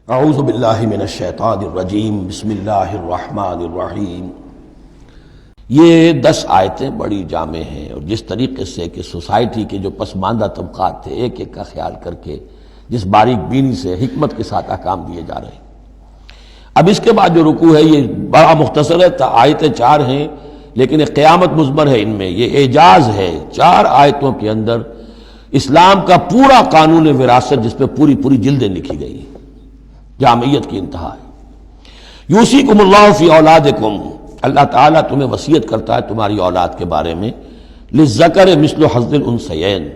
اعوذ باللہ من الشیطان الرجیم بسم اللہ الرحمن الرحیم۔ یہ 10 آیتیں بڑی جامع ہیں، اور جس طریقے سے کہ سوسائٹی کے جو پسماندہ طبقات تھے ایک ایک کا خیال کر کے جس باریک بینی سے حکمت کے ساتھ احکام دیے جا رہے ہیں۔ اب اس کے بعد جو رکوع ہے یہ بڑا مختصر ہے، آیتیں 4 ہیں لیکن ایک قیامت مضمر ہے ان میں، یہ اعجاز ہے۔ 4 آیتوں کے اندر اسلام کا پورا قانون وراثت جس پہ پوری جلدیں لکھی گئی ہیں، جامعیت کی انتہا ہے۔ یوصیکم اللہ فی اولادکم، اللہ تعالیٰ تمہیں وصیت کرتا ہے تمہاری اولاد کے بارے میں، للذکر مثل حظ الانثیین،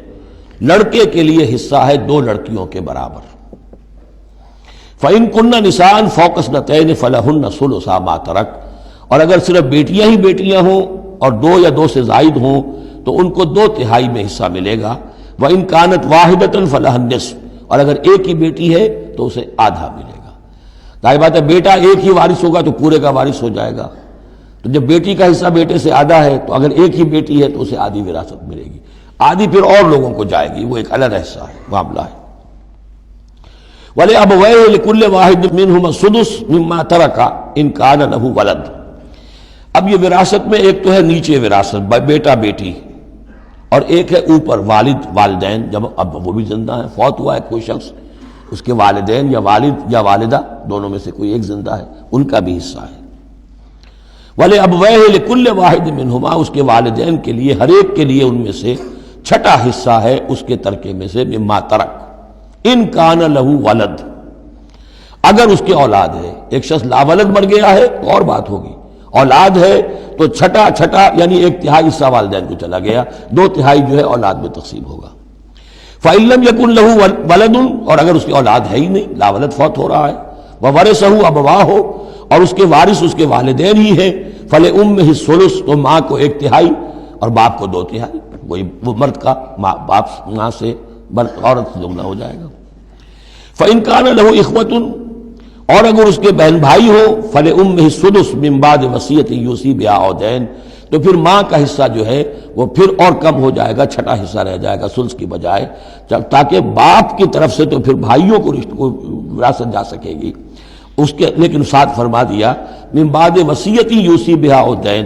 لڑکے کے لیے حصہ ہے 2 لڑکیوں کے برابر۔ فإن کن نساء فوق اثنتین فلہن ثلث ما ترک، اور اگر صرف بیٹیاں ہی بیٹیاں ہوں اور 2 یا 2 سے زائد ہوں تو ان کو 2/3 میں حصہ ملے گا۔ وإن کانت واحدۃ فلہا النصف، اور اگر ایک ہی بیٹی ہے تو اسے آدھا ملے گا۔ ظاہر بات ہے بیٹا ایک ہی وارث ہوگا تو پورے کا وارث ہو جائے گا، تو جب بیٹی کا حصہ بیٹے سے آدھا ہے تو اگر ایک ہی بیٹی ہے تو اسے آدھی وراثت ملے گی، آدھی پھر اور لوگوں کو جائے گی، وہ ایک الگ حصہ ہے، معاملہ ہے۔ وَلِأَبَوَيْهِ لِكُلِّ وَاحِدٍ مِّنْهُمَا السُّدُسُ مِمَّا تَرَكَ إِن كَانَ لَهُ وَلَدٌ۔ اب یہ وراثت میں ایک تو ہے نیچے وراثت بیٹا بیٹی، اور ایک ہے اوپر والد والدین، جب اب وہ بھی زندہ ہیں، فوت ہوا ہے کوئی شخص، اس کے والدین یا والد یا والدہ دونوں میں سے کوئی ایک زندہ ہے، ان کا بھی حصہ ہے۔ وَلِأَبْوَيْهِ لِكُلِّ وَاحِدٍ مِّنْهُمَا، اس کے والدین کے لیے ہر ایک کے لیے ان میں سے چھٹا حصہ ہے اس کے ترکے میں سے، مما ترک ان کان لہو ولد، اگر اس کے اولاد ہے۔ ایک شخص لاولد مر گیا ہے تو اور بات ہوگی، اولاد ہے تو چھٹا یعنی 1/3 حصہ والدین کو چلا گیا، 2/3 جو ہے اولاد میں تقسیم ہوگا۔ فَإِن لَّمْ يَكُن لَّهُ وَلَدٌ، اور اگر اس کی اولاد ہے ہی نہیں، لاولد فوت ہو رہا ہے، وَوَرِثَهُ أَبَوَاهُ، اور اس کے وارث اس کے والدین ہی ہیں، فَلِأُمِّهِ الثُّلُثُ، تو ماں کو 1/3 اور باپ کو 2/3، وہی وہ مرد کا باپ ماں سے عورت سے دگنا ہو جائے گا۔ فَإِن كَانَ لَهُ إِخْوَةٌ، اور اگر اس کے بہن بھائی ہو، فَلِأُمِّهِ السُّدُسُ مِن بَعْدِ وَصِيَّةٍ يُوصِي بِهَا أَوْ دَيْنٍ، تو پھر ماں کا حصہ جو ہے وہ پھر اور کم ہو جائے گا، چھٹا حصہ رہ جائے گا سلس کی بجائے، تاکہ باپ کی طرف سے تو پھر بھائیوں کو وراثت جا سکے گی اس کے، لیکن ساتھ فرما دیا من بعد وصیت یوصی بہا او دین،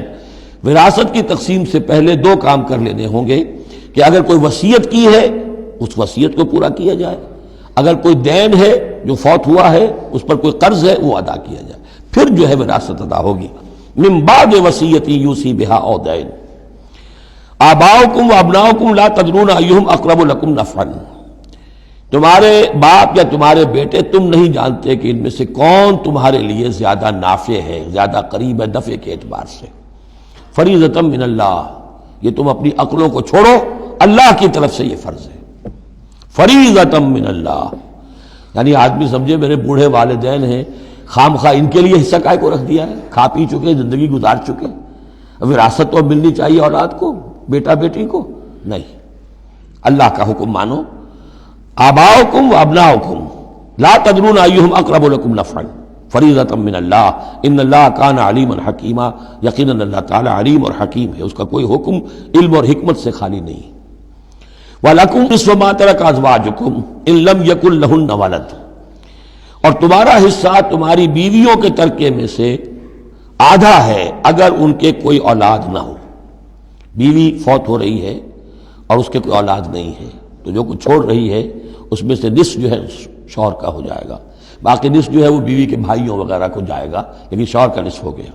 وراثت کی تقسیم سے پہلے 2 کام کر لینے ہوں گے کہ اگر کوئی وصیت کی ہے اس وصیت کو پورا کیا جائے، اگر کوئی دین ہے جو فوت ہوا ہے اس پر کوئی قرض ہے وہ ادا کیا جائے، پھر جو ہے وراثت ادا ہوگی۔ من بعد وصیت یوصی بہا او دین، آباؤکم وابناؤکم لا تدرون ایہم اقرب لکم نفعا، تمہارے باپ یا تمہارے بیٹے تم نہیں جانتے کہ ان میں سے کون تمہارے لیے زیادہ نافع ہے، زیادہ قریب ہے نفع کے اعتبار سے۔ فریضۃ من اللہ، یہ تم اپنی عقلوں کو چھوڑو، اللہ کی طرف سے یہ فرض ہے، فریضۃ من اللہ، یعنی آدمی سمجھے میرے بوڑھے والدین ہیں، خام خواہ ان کے لیے حصہ کائے کو رکھ دیا ہے، کھا پی چکے، زندگی گزار چکے، وراثت تو ملنی چاہیے اولاد کو، بیٹا بیٹی کو نہیں، اللہ کا حکم مانو۔ آباؤکم وابناؤکم لا تدرون ایہم اقرب لکم نفعا فریضۃ من اللہ ان اللہ کان علیما حکیما، یقیناً اللہ تعالی علیم اور حکیم ہے، اس کا کوئی حکم علم اور حکمت سے خالی نہیں۔ وَلَكُمْ نِصْفُ مَا تَرَكَ أَزْوَاجُكُمْ إِن لَّمْ يَكُن لَّهُنَّ وَلَدٌ، اور تمہارا حصہ تمہاری بیویوں کے ترکے میں سے آدھا ہے اگر ان کے کوئی اولاد نہ ہو، بیوی فوت ہو رہی ہے اور اس کے کوئی اولاد نہیں ہے تو جو کچھ چھوڑ رہی ہے اس میں سے نصف جو ہے شوہر کا ہو جائے گا، باقی نصف جو ہے وہ بیوی کے بھائیوں وغیرہ کو جائے گا، لیکن شوہر کا نصف ہو گیا۔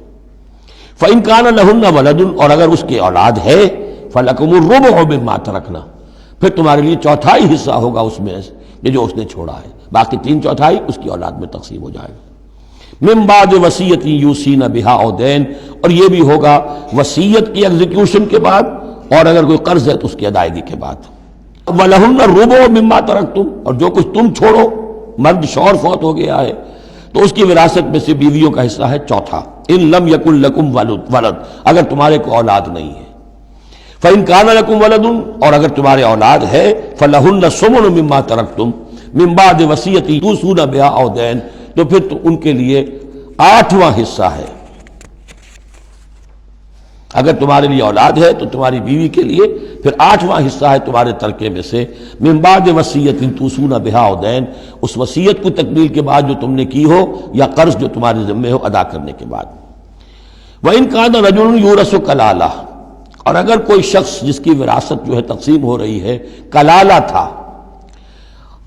فَإِن كَانَ لَهُنَّ وَلَدٌ، اور اگر اس کی اولاد ہے، فَلَكُمُ الرُّبُعُ مِمَّا تَرَكْنَا، پھر تمہارے لیے 1/4 حصہ ہوگا اس میں یہ جو اس نے چھوڑا ہے، باقی 3/4 اس کی اولاد میں تقسیم ہو جائے گا۔ من بعد وصیت یوصین بہا او دین، اور یہ بھی ہوگا وصیت کی ایگزیکیوشن کے بعد، اور اگر کوئی قرض ہے تو اس کی ادائیگی کے بعد۔ وَلَهُنَّ الرُّبُعُ مِمَّا تَرَكْتُمْ، اور جو کچھ تم چھوڑو، مرد شوہر فوت ہو گیا ہے تو اس کی وراثت میں سے بیویوں کا حصہ ہے 1/4، ان لم یکن لکم ولد، اگر تمہارے کو اولاد نہیں ہے۔ فَإِن كَانَ لَكُمْ وَلَدٌ، اور اگر تمہارے اولاد ہے، فَلَهُنَّ الثُّمُنُ مِمَّا تَرَكْتُمْ مِن بَعْدِ وَصِيَّةٍ تُوصُونَ بِهَا أَوْ دَيْنٍ، تو پھر ان کے لیے 8واں حصہ ہے۔ اگر تمہارے لیے اولاد ہے تو تمہاری بیوی کے لیے پھر 8واں حصہ ہے تمہارے ترکے میں سے، من بعد وصیت توصون بہا او دین، اس وصیت کو تکمیل کے بعد جو تم نے کی ہو یا قرض جو تمہارے ذمے ہو ادا کرنے کے بعد۔ وَإِنْ كَانَ رَجُلٌ يُورَثُ کلالہ، اور اگر کوئی شخص جس کی وراثت جو ہے تقسیم ہو رہی ہے کلالہ تھا،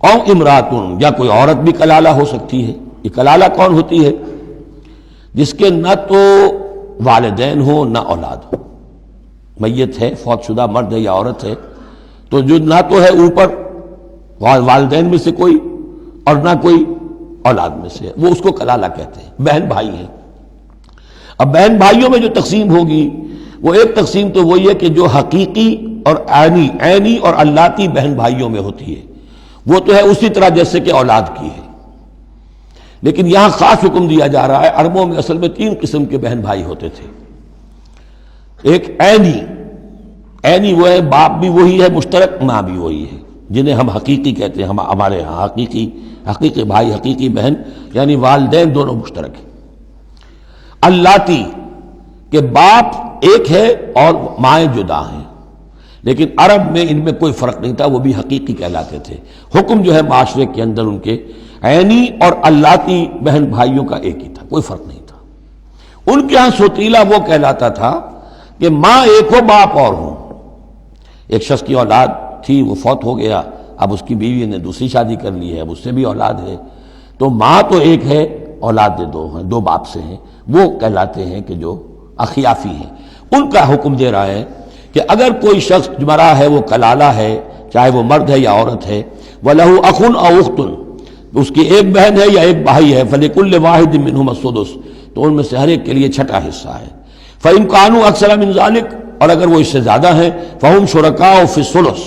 او امراتن، یا کوئی عورت بھی کلالہ ہو سکتی ہے۔ یہ کلالہ کون ہوتی ہے؟ جس کے نہ تو والدین ہو نہ اولاد ہو، میت ہے، فوت شدہ مرد ہے یا عورت ہے، تو جو نہ تو ہے اوپر والدین میں سے کوئی اور نہ کوئی اولاد میں سے، وہ اس کو کلالہ کہتے ہیں۔ بہن بھائی ہیں، اب بہن بھائیوں میں جو تقسیم ہوگی وہ ایک تقسیم تو وہی ہے کہ جو حقیقی اور عینی اور اللاتی بہن بھائیوں میں ہوتی ہے، وہ تو ہے اسی طرح جیسے کہ اولاد کی ہے، لیکن یہاں خاص حکم دیا جا رہا ہے۔ عربوں میں اصل میں 3 قسم کے بہن بھائی ہوتے تھے۔ ایک عینی وہ ہے، باپ بھی وہی ہے مشترک، ماں بھی وہی ہے، جنہیں ہم حقیقی کہتے ہیں، ہمارے ہاں حقیقی بھائی، حقیقی بہن، یعنی والدین دونوں مشترک ہیں۔ اللاتی کہ باپ ایک ہے اور مائیں جدا ہیں، لیکن عرب میں ان میں کوئی فرق نہیں تھا، وہ بھی حقیقی کہلاتے تھے۔ حکم جو ہے معاشرے کے اندر ان کے عینی اور اللاتی بہن بھائیوں کا ایک ہی تھا، کوئی فرق نہیں تھا۔ ان کے ہاں سوتیلا وہ کہلاتا تھا کہ ماں ایک ہو باپ اور ہوں۔ ایک شخص کی اولاد تھی، وہ فوت ہو گیا، اب اس کی بیوی نے دوسری شادی کر لی ہے، اب اس سے بھی اولاد ہے، تو ماں تو ایک ہے، اولاد دو ہیں، 2 باپ سے ہیں، وہ کہلاتے ہیں کہ جو اخیافی ہیں۔ ان کا حکم دے رہا ہے کہ اگر کوئی شخص مرا ہے وہ کلالہ ہے، چاہے وہ مرد ہے یا عورت ہے، وَلَهُ أَخٌ أَوْ أُخْتٌ، اس کی ایک بہن ہے یا ایک بھائی ہے، فَلِكُلِّ وَاحِدٍ مِّنْهُمَا السُّدُسُ، تو ان میں سے ہر ایک کے لیے چھٹا حصہ ہے۔ فَإِنْ كَانُوا أَكْثَرَ مِنْ ذَلِكَ، اور اگر وہ اس سے زیادہ ہیں، فَهُمْ شُرَكَاءُ فِي الثُّلُثِ،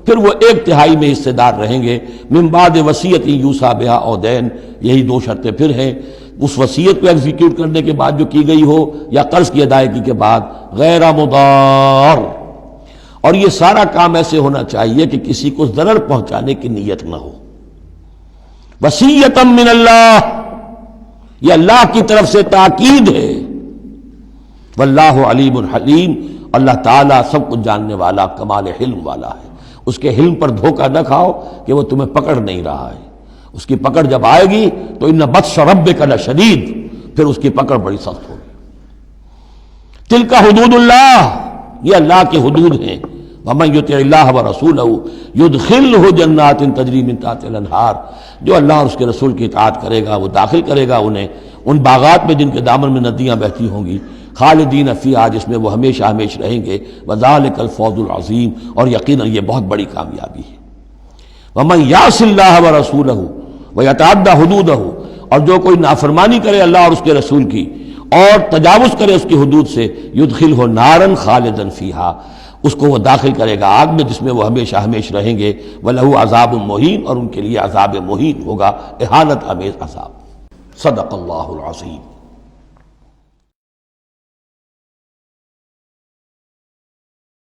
پھر وہ 1/3 میں حصے دار رہیں گے، من بعد وصیت یوصی بہا او دین، یہی 2 شرطیں پھر ہیں، اس وصیت کو ایگزیکیوٹ کرنے کے بعد جو کی گئی ہو یا قرض کی ادائیگی کے بعد، غیر مضار، اور یہ سارا کام ایسے ہونا چاہیے کہ کسی کو ضرر پہنچانے کی نیت نہ ہو۔ وصیۃ من اللہ، یہ اللہ کی طرف سے تاکید ہے۔ واللہ علیم حلیم، اللہ تعالیٰ سب کچھ جاننے والا، کمال حلم والا ہے۔ اس کے حلم پر دھوکہ نہ کھاؤ کہ وہ تمہیں پکڑ نہیں رہا ہے، اس کی پکڑ جب آئے گی تو ان بطش ربک لشدید، پھر اس کی پکڑ بڑی سخت ہوگی۔ تلک حدود اللہ، یہ اللہ کے حدود ہیں۔ ومن یطع اللہ ورسولہ یدخلہ جنات تجری من تحتہا الانہار، جو اللہ اور اس کے رسول کی اطاعت کرے گا وہ داخل کرے گا انہیں ان باغات میں جن کے دامن میں ندیاں بہتی ہوں گی، خالدین فیہا، جس میں وہ ہمیشہ ہمیشہ رہیں گے، وذالک الفوز العظیم، اور یقیناً یہ بہت بڑی کامیابی ہے۔ ومن یعص اللہ ورسولہ ویتعدی حدودہ، اور جو کوئی نافرمانی کرے اللہ اور اس کے رسول کی اور تجاوز کرے اس کی حدود سے، یدخلہ نارا خالدا فیہا، اس کو وہ داخل کرے گا آگ میں جس میں وہ ہمیشہ ہمیشہ رہیں گے، وَلَهُ عذاب مہین، اور ان کے لیے عذاب مہین ہوگا، اہانت آمیز عذاب۔ صدق اللہ العظیم۔